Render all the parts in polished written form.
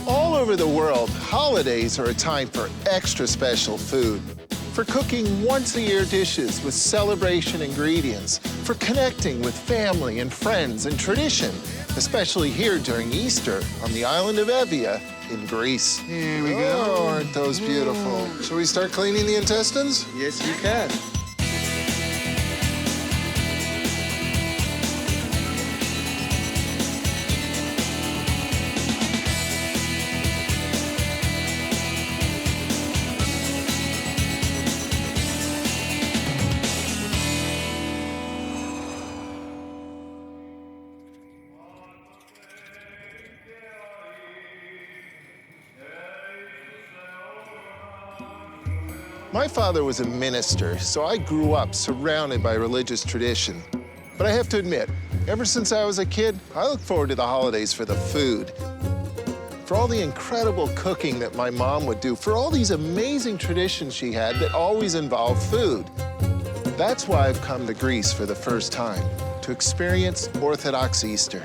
All over the world, holidays are a time for extra special food. For cooking once-a-year dishes with celebration ingredients. For connecting with family and friends and tradition, especially here during Easter on the island of Evia in Greece. Here we go. Oh, aren't those beautiful? Shall we start cleaning the intestines? Yes, you can. My father was a minister, so I grew up surrounded by religious tradition. But I have to admit, ever since I was a kid, I look forward to the holidays for the food. For all the incredible cooking that my mom would do, for all these amazing traditions she had that always involved food. That's why I've come to Greece for the first time, to experience Orthodox Easter.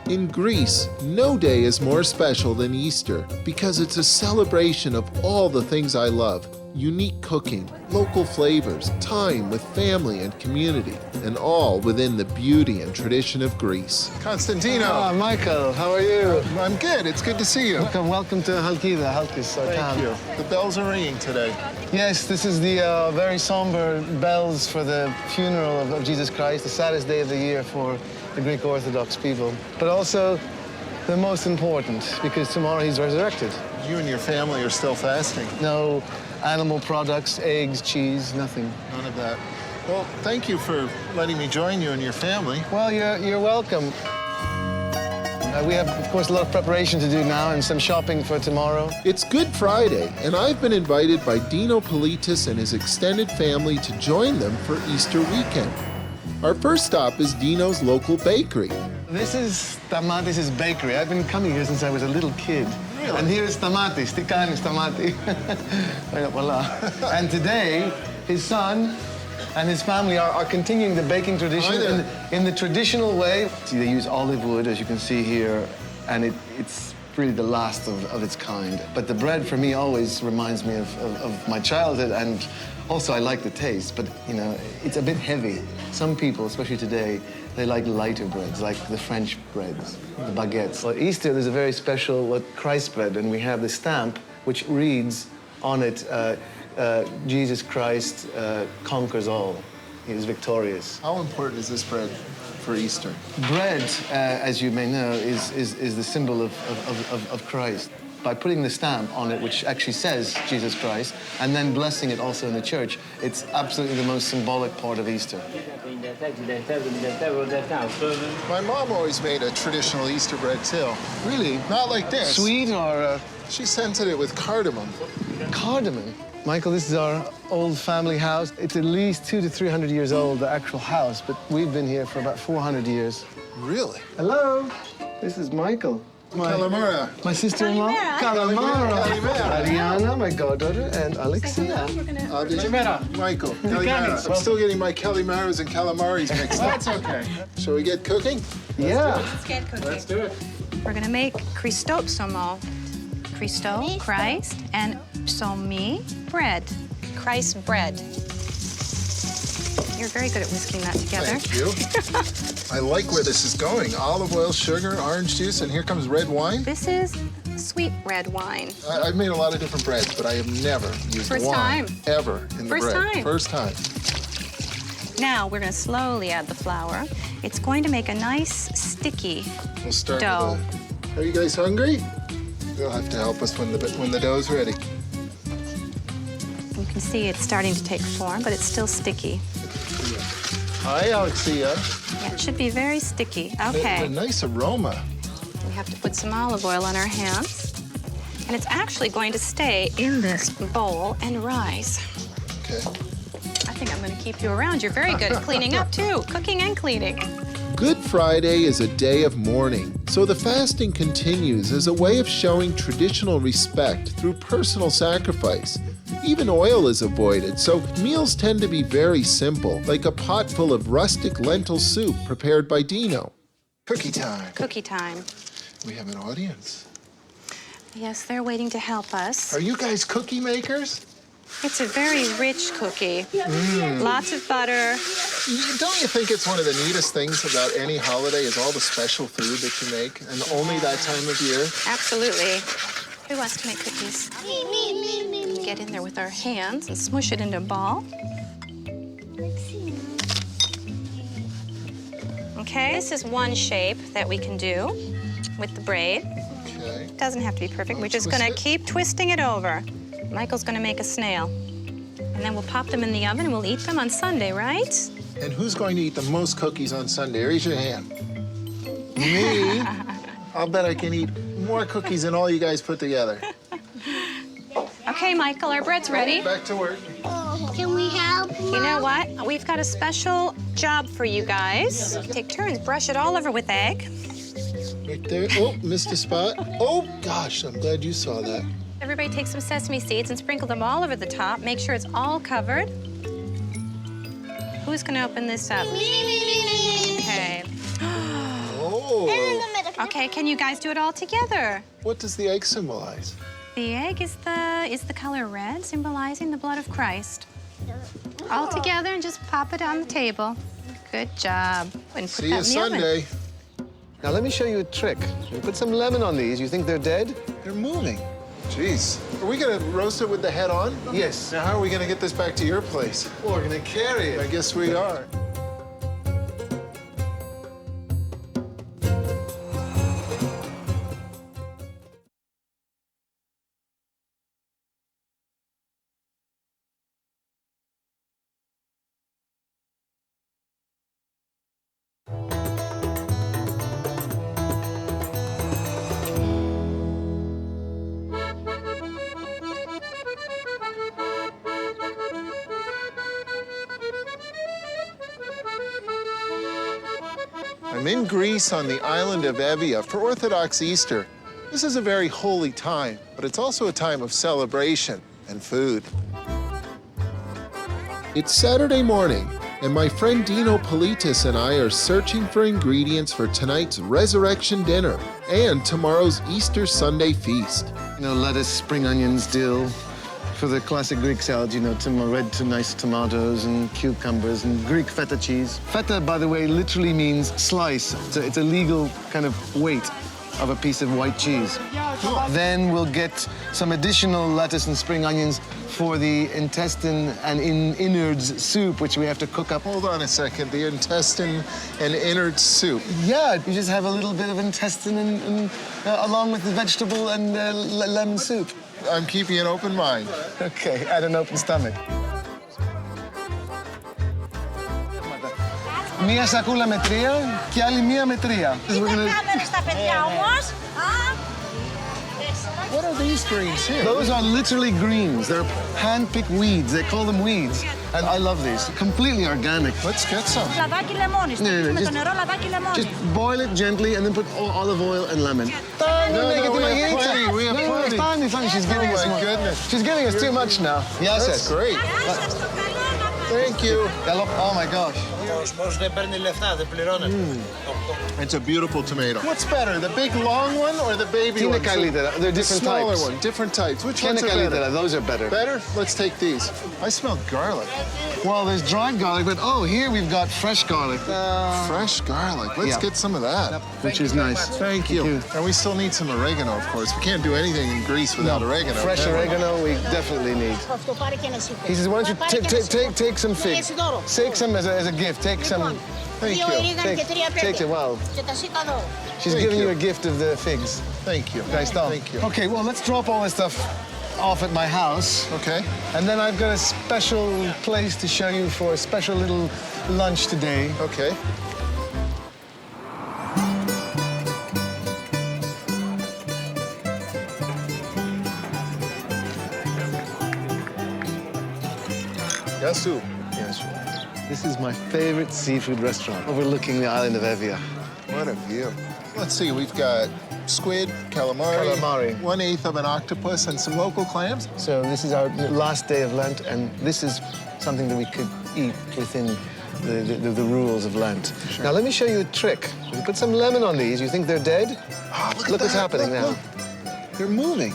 In Greece, no day is more special than Easter because it's a celebration of all the things I love. Unique cooking, local flavors, time with family and community, and all within the beauty and tradition of Greece. Constantino. Ah, Michael, how are you? I'm good. It's good to see you. Welcome to Halkida, Halkis, our town. Thank you. The bells are ringing today. Yes, this is the very somber bells for the funeral of Jesus Christ, the saddest day of the year for the Greek Orthodox people. But also the most important, because tomorrow he's resurrected. You and your family are still fasting. No animal products, eggs, cheese, nothing. None of that. Well, thank you for letting me join you and your family. Well, you're welcome. We have, of course, a lot of preparation to do now and some shopping for tomorrow. It's Good Friday, and I've been invited by Dino Politis and his extended family to join them for Easter weekend. Our first stop is Dino's local bakery. This is Stamatis' bakery. I've been coming here since I was a little kid. Really? And here is Stamatis. Tikani Stamati. And today, his son and his family are continuing the baking tradition in the traditional way. See, they use olive wood, as you can see here, and it's really the last of its kind. But the bread, for me, always reminds me of my childhood, and also I like the taste, but, you know, it's a bit heavy. Some people, especially today, they like lighter breads, like the French breads, the baguettes. For Easter, there's a very special Christ bread, and we have the stamp which reads on it, Jesus Christ conquers all. He is victorious. How important is this bread for Easter? Bread, as you may know, is the symbol of Christ. By putting the stamp on it, which actually says Jesus Christ, and then blessing it also in the church, it's absolutely the most symbolic part of Easter. My mom always made a traditional Easter bread, too. Really? Not like this. Sweet or... She scented it with cardamom. Cardamom? Michael, this is our old family house. It's at least 200 to 300 years old, the actual house, but we've been here for about 400 years. Really? Hello, this is Michael. Calamara. My sister-in-law, Calamara. Ariana, my goddaughter, and Alexia. Michael, Calimara. I'm still getting my Calimaras and Calamaris mixed up. That's okay. Shall we get cooking? Yeah. Let's get cooking. Let's do it. We're gonna make Christopsomo. Christo, Christ, and psomi, bread. Christ bread. You're very good at whisking that together. Thank you. I like where this is going. Olive oil, sugar, orange juice, and here comes red wine. This is sweet red wine. I've made a lot of different breads, but I have never used First wine time. ever in the First bread. time. First time. Now we're gonna slowly add the flour. It's going to make a nice sticky We'll start dough. with Are you guys hungry? You'll have to help us when the dough's ready. You can see it's starting to take form, but it's still sticky. Hi, Alexia. Yeah, it should be very sticky. Okay. A nice aroma. We have to put some olive oil on our hands. And it's actually going to stay in this bowl and rise. Okay. I think I'm going to keep you around. You're very good at cleaning up, too. Cooking and cleaning. Good Friday is a day of mourning, so the fasting continues as a way of showing traditional respect through personal sacrifice. Even oil is avoided, so meals tend to be very simple, like a pot full of rustic lentil soup prepared by Dino. Cookie time. Cookie time. We have an audience. Yes, they're waiting to help us. Are you guys cookie makers? It's a very rich cookie. Lots of butter. Don't you think it's one of the neatest things about any holiday is all the special food that you make, and only that time of year? Absolutely. Who wants to make cookies? Me. Get in there with our hands and smush it into a ball. Okay, this is one shape that we can do with the braid. Okay. Doesn't have to be perfect. We're just gonna keep twisting it over. Michael's gonna make a snail. And then we'll pop them in the oven and we'll eat them on Sunday, right? And who's going to eat the most cookies on Sunday? Raise your hand. Me? I'll bet I can eat more cookies than all you guys put together. Okay, Michael, our bread's ready. Back to work. Can we help? You know what? We've got a special job for you guys. Take turns, brush it all over with egg. Right there. Oh, missed a spot. Oh, gosh, I'm glad you saw that. Everybody take some sesame seeds and sprinkle them all over the top. Make sure it's all covered. Who's gonna open this up? Okay. Oh. Okay, can you guys do it all together? What does the egg symbolize? The egg is the color red, symbolizing the blood of Christ. All together and just pop it on the table. Good job. And put See that you in the oven. Sunday. Now, let me show you a trick. You put some lemon on these. You think they're dead? They're moving. Jeez. Are we gonna roast it with the head on? Yes. Now, how are we gonna get this back to your place? Oh, we're gonna carry I it. guess we are. I'm in Greece on the island of Evia for Orthodox Easter. This is a very holy time, but it's also a time of celebration and food. It's Saturday morning, and my friend Dino Politis and I are searching for ingredients for tonight's resurrection dinner and tomorrow's Easter Sunday feast. You know, lettuce, spring onions, dill. For the classic Greek salad, you know, nice tomatoes and cucumbers and Greek feta cheese. Feta, by the way, literally means slice. It's a legal kind of weight of a piece of white cheese. Then we'll get some additional lettuce and spring onions for the intestine and innards soup, which we have to cook up. Hold on a second, the intestine and innards soup. Yeah, you just have a little bit of intestine along with the vegetable and lemon soup. I'm keeping an open mind. Okay, and an open stomach. Μία σακούλα με 3 και άλλη μία με 3. What are these greens here? Those are literally greens. They're hand-picked weeds. They call them weeds. And I love these. Completely organic. Let's get some. Λαδάκι λεμόνι. Με το νερό λαδάκι λεμόνι. Just boil it gently and then put olive oil and lemon. No, we have plenty. Fine. She's giving us my more. goodness. She's giving us too much now. Yes, That's great. Thank you. Oh my gosh. Δεν παίρνει λεφτά, δεν πληρώνεται. It's a beautiful tomato. What's better, the big long one or the baby Τι είναι one? καλύτερα? They're The different smaller types. one, different types. Which Τι είναι ones are καλύτερα? better? Those are better. Better? Let's take these. I smell garlic. Well, there's dried garlic, but oh, here we've got fresh garlic. Fresh garlic. Let's yeah. get some of that. Which is nice. Thank you. And we still need some oregano, of course. We can't do anything in Greece without oregano. Fresh can we? oregano we definitely need. Αυτό πάρε και ένα σιφέ. He says, why don't you take some figs? Take some as a gift. Take some. Thank Δύο you. ορίγανο και 3 Take πέπια. it, wow. Και τα σίκα εδώ. She's Thank giving you you. a gift of the figs. Thank you. Thank you. Okay, well, let's drop all this stuff off at my house. Okay. And then I've got a special place to show you for a special little lunch today. Okay. Yasu. Yes. This is my favorite seafood restaurant, overlooking the island of Evia. What a view. Let's see, we've got squid, calamari, Calamari. 1/8 of an octopus, and some local clams. So this is our last day of Lent, and this is something that we could eat within the rules of Lent. Sure. Now, let me show you a trick. We put some lemon on these. You think they're dead? Oh, Look what's happening now. Look. They're moving.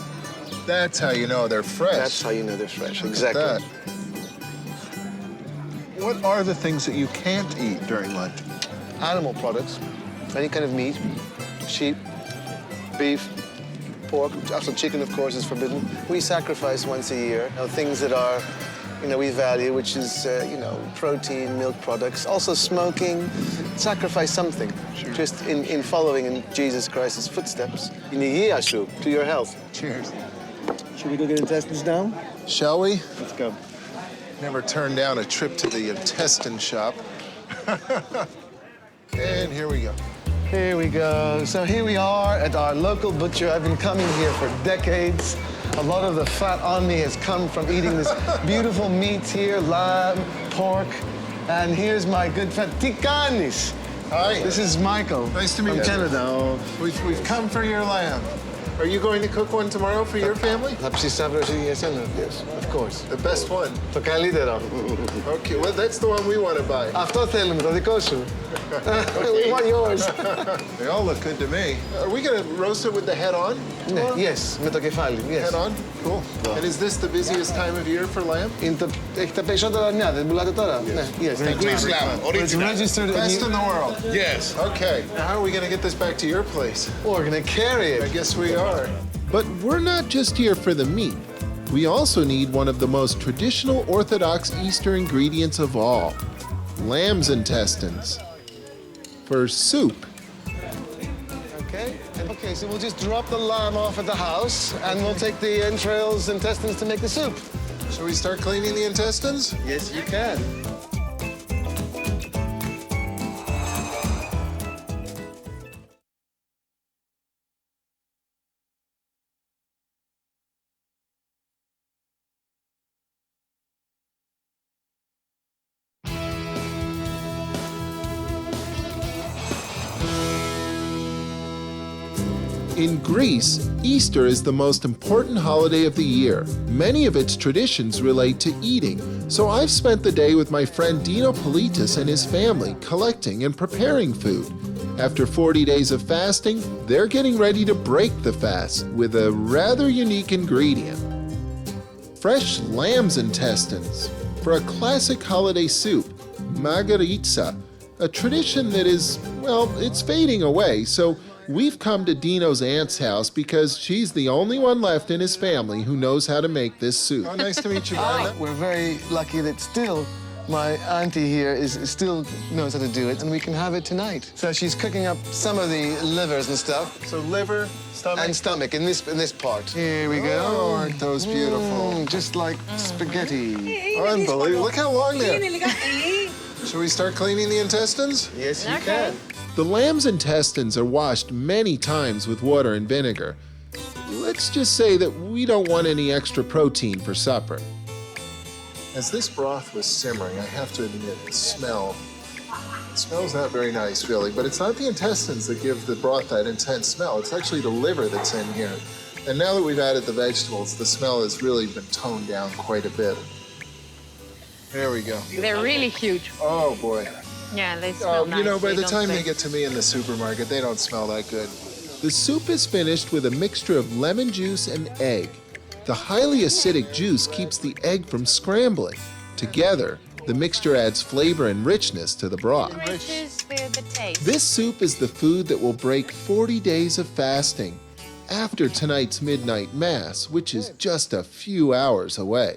That's how you know they're fresh. That's how you know they're fresh. Look at Exactly. that. What are the things that you can't eat during Lent? Animal products, any kind of meat, sheep, beef, pork, also chicken, of course, is forbidden. We sacrifice once a year, things that are, we value, which is, protein, milk products. Also smoking, sacrifice something. Sure. Just in following in Jesus Christ's footsteps. To your health. Cheers. Should we go get intestines now? Shall we? Let's go. Never turned down a trip to the intestine shop. And here we go. Here we go. So here we are at our local butcher. I've been coming here for decades. A lot of the fat on me has come from eating this beautiful meat here, lamb, pork. And here's my good friend, Tikanis. Hi. This is Michael. Nice to meet from you. Canada. We've come for your lamb. Are you going to cook one tomorrow for your family? Yes, of course. The best one. Το καλύτερο. Okay, well, that's the one we want to buy. Αυτό θέλουμε, το δικό σου. We want yours. They all look good to me. Are we going to roast it with the head on? Yes, με το κεφάλι. Yes. Head on? Cool. And is this the busiest time of year for lamb? Έχει τα περισσότερα νέα, δεν πουλάτε τώρα. Ναι, yes. Greece lamb, It's original. registered Best in the world. Yes. Okay. Now, how are we going to get this back to your place? We're gonna carry I it. guess we are. But we're not just here for the meat. We also need one of the most traditional Orthodox Easter ingredients of all, lamb's intestines. For soup. Okay, so we'll just drop the lamb off at the house, and we'll take the entrails, intestines to make the soup. Shall we start cleaning the intestines? Yes, you can. In Greece, Easter is the most important holiday of the year. Many of its traditions relate to eating, so I've spent the day with my friend Dino Politis and his family collecting and preparing food. After 40 days of fasting, they're getting ready to break the fast with a rather unique ingredient. Fresh lamb's intestines for a classic holiday soup, margaritsa, a tradition that is, well, it's fading away, so we've come to Dino's aunt's house because she's the only one left in his family who knows how to make this soup. Oh, nice to meet you, Brenda. We're very lucky that still my auntie here still knows how to do it, and we can have it tonight. So she's cooking up some of the livers and stuff. So liver, stomach. And stomach in this part. Here we go. Oh, aren't those beautiful? Just like spaghetti. Unbelievable. Look how long they are. Should we start cleaning the intestines? Yes, you can. The lamb's intestines are washed many times with water and vinegar. Let's just say that we don't want any extra protein for supper. As this broth was simmering, I have to admit, it smells not very nice, really, but it's not the intestines that give the broth that intense smell. It's actually the liver that's in here. And now that we've added the vegetables, the smell has really been toned down quite a bit. There we go. They're really huge. Oh, boy. Yeah, they smell nice. By the don't time they taste- get to me in the supermarket, they don't smell that good. The soup is finished with a mixture of lemon juice and egg. The highly acidic juice keeps the egg from scrambling. Together, the mixture adds flavor and richness to the broth. Enriches the taste. This soup is the food that will break 40 days of fasting after tonight's midnight mass, which is just a few hours away.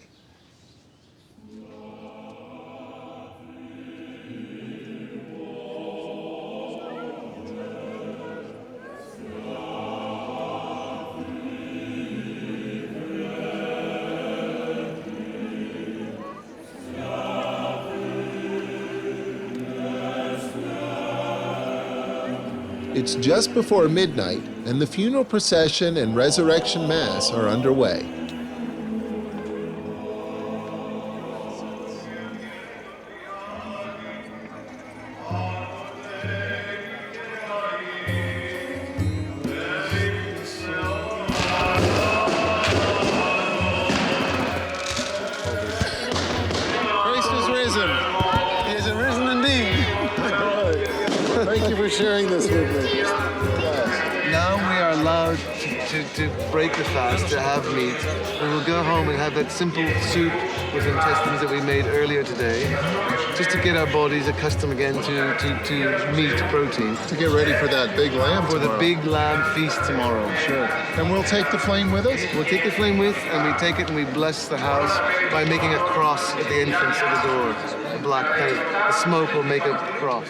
It's just before midnight, and the funeral procession and resurrection mass are underway. Thank you for sharing this with me. Now we are allowed to break the fast, to have meat. We will go home and have that simple soup with intestines that we made earlier today, just to get our bodies accustomed again to meat protein. To get ready for that big lamb For the big lamb feast tomorrow. Sure. And we'll take the flame with us? We'll take the flame with, and we take it and we bless the house by making a cross at the entrance of the door. A black paint. The smoke will make a cross.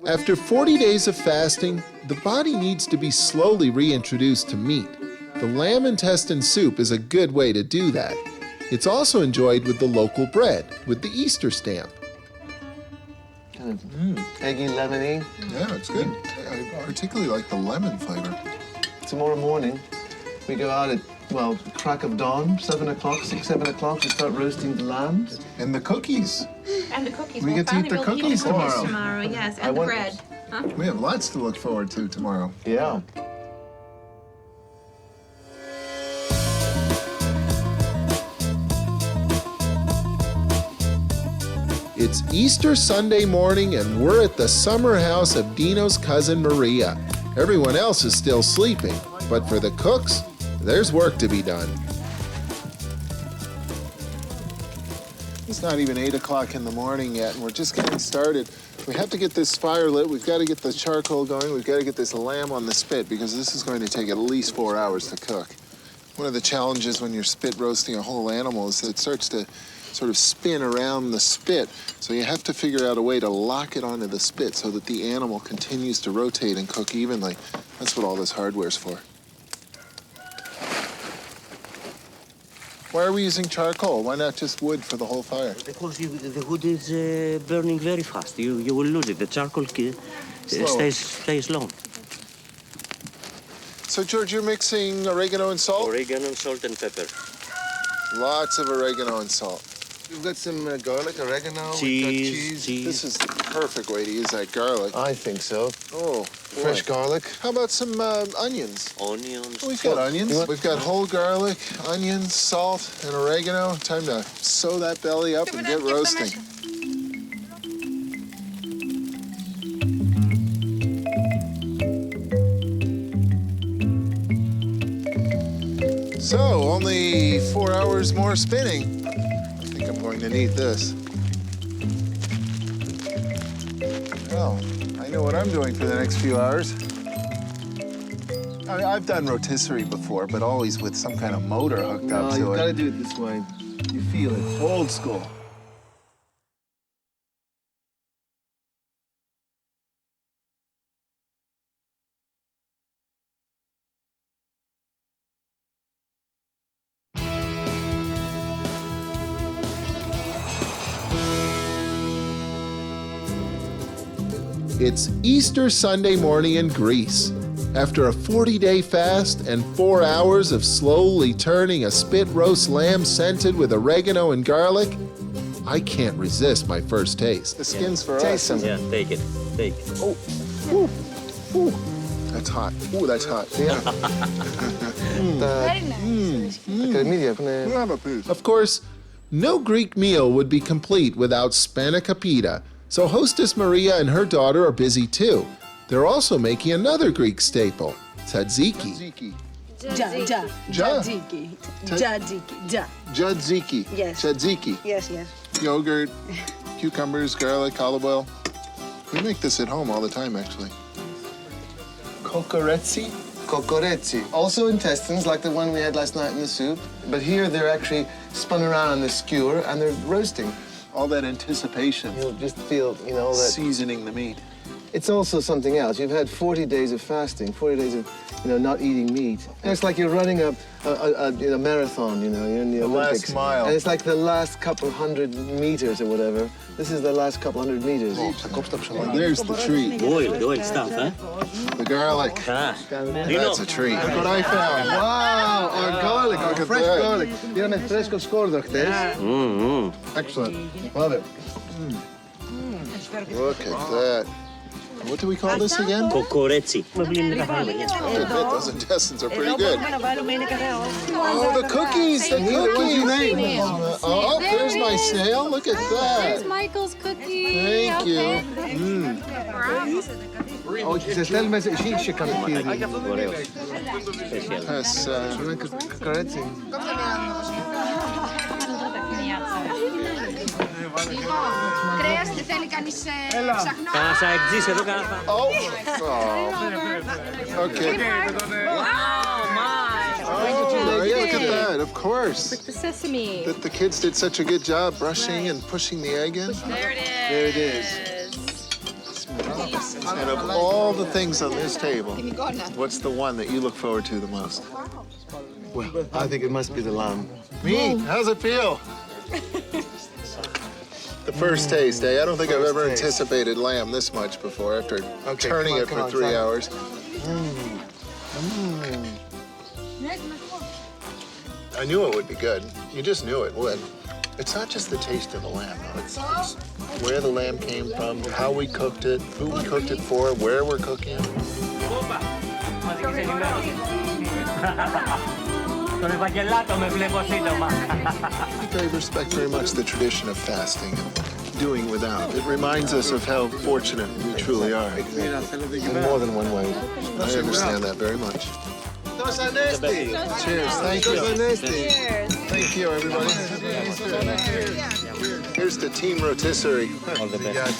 After 40 days of fasting, the body needs to be slowly reintroduced to meat. The lamb intestine soup is a good way to do that. It's also enjoyed with the local bread, with the Easter stamp. Kind of eggy, lemony. Yeah, it's good. I particularly like the lemon flavor. Tomorrow morning, we go out at, well, crack of dawn, 7 o'clock, 6, 7 o'clock, we start roasting the lambs. And the cookies. And the cookies. We get to eat the cookies tomorrow. Tomorrow, yes, and the bread. Huh? We have lots to look forward to tomorrow. Yeah. It's Easter Sunday morning and we're at the summer house of Dino's cousin Maria. Everyone else is still sleeping, but for the cooks, there's work to be done. It's not even 8 o'clock in the morning yet, and we're just getting started. We have to get this fire lit. We've got to get the charcoal going. We've got to get this lamb on the spit because this is going to take at least 4 hours to cook. One of the challenges when you're spit roasting a whole animal is that it starts to sort of spin around the spit. So you have to figure out a way to lock it onto the spit so that the animal continues to rotate and cook evenly. That's what all this hardware's for. Why are we using charcoal? Why not just wood for the whole fire? Because the wood is burning very fast. You will lose it. The charcoal stays long. So, George, you're mixing oregano and salt? Oregano, salt, and pepper. Lots of oregano and salt. We've got some garlic, oregano, Cheese, we've got cheese. cheese. This is the perfect way to use that garlic. I think so. Oh, Fresh boy. garlic. How about some onions? Onions. We've got onions. You want- We've got whole garlic, onions, salt, and oregano. Time to sew that belly up and get roasting. So, only 4 hours more spinning. I think I'm going to need this. Well, I know what I'm doing for the next few hours. I've done rotisserie before, but always with some kind of motor hooked No, up you've to got to it. do it this way. You feel it. Old school. It's Easter Sunday morning in Greece. After a 40-day fast and 4 hours of slowly turning a spit roast lamb scented with oregano and garlic, I can't resist my first taste. The skin's for Taste us. some. Yeah, take it. Take it. Oh, ooh, ooh. That's hot. Ooh, that's hot. Very nice. Of course, no Greek meal would be complete without spanakopita, so hostess Maria and her daughter are busy too. They're also making another Greek staple, tzatziki. Tzatziki. Tzatziki. Yes. Tzatziki. Yes, yes. Yogurt, cucumbers, garlic, olive oil. We make this at home all the time, actually. Kokoretsi? Kokoretsi. Also intestines, like the one we had last night in the soup. But here they're actually spun around on the skewer and they're roasting. All that anticipation. You'll just feel, you know, that Seasoning the meat. it's also something else. You've had 40 days of fasting, 40 days of, not eating meat. And it's like you're running a marathon, you're in the Olympics. last mile. And it's like the last couple hundred meters or whatever. This is the last couple hundred meters. Oh, there's the treat. Oil stuff, huh? The garlic. Ah. That's a treat. Look what I found. Wow, our garlic, our Look at fresh that. garlic. You're met fresco scordo, Mm-hmm. Excellent. Love it. Look at that. What do we call this again? Κοκορέτσι. Με πλύνει τα χάλια. Those intestines are pretty good. Oh, the cookies, the cookies. Oh, there's my snail. Look at There's that. Michael's cookie. Thank you. Όχι, στέλνουμε εσύ σε καμπίδι. Ωραίος. That's, Κορέτσι. Κρέας, δεν θέλει κανείς ψαχνό. Κάνα σαεκτζής εδώ, κάνα... okay. Oh, yeah, look at that, of course. The sesame. The kids did such a good job brushing and pushing the egg in. There it is. There it is. And of all the things on this table, what's the one that you look forward to the most? Well, I think it must be the lamb. Me? How's it feel? The first taste, eh? I don't think I've ever taste. anticipated lamb this much before after Okay, turning come on, it for come on, 3 try it. hours. I knew it would be good. You just knew it would. It's not just the taste of the lamb, though. It's where the lamb came from, how we cooked it, who we cooked it for, where we're cooking it. Τον Ευαγγελάτο με βλέπω σύντομα. I respect very much the tradition of fasting and doing without. It reminds us of how fortunate we truly are. In more than one way. I understand that very much. Cheers. Thank you. Thank you, everybody. Here's the team rotisserie. All the best.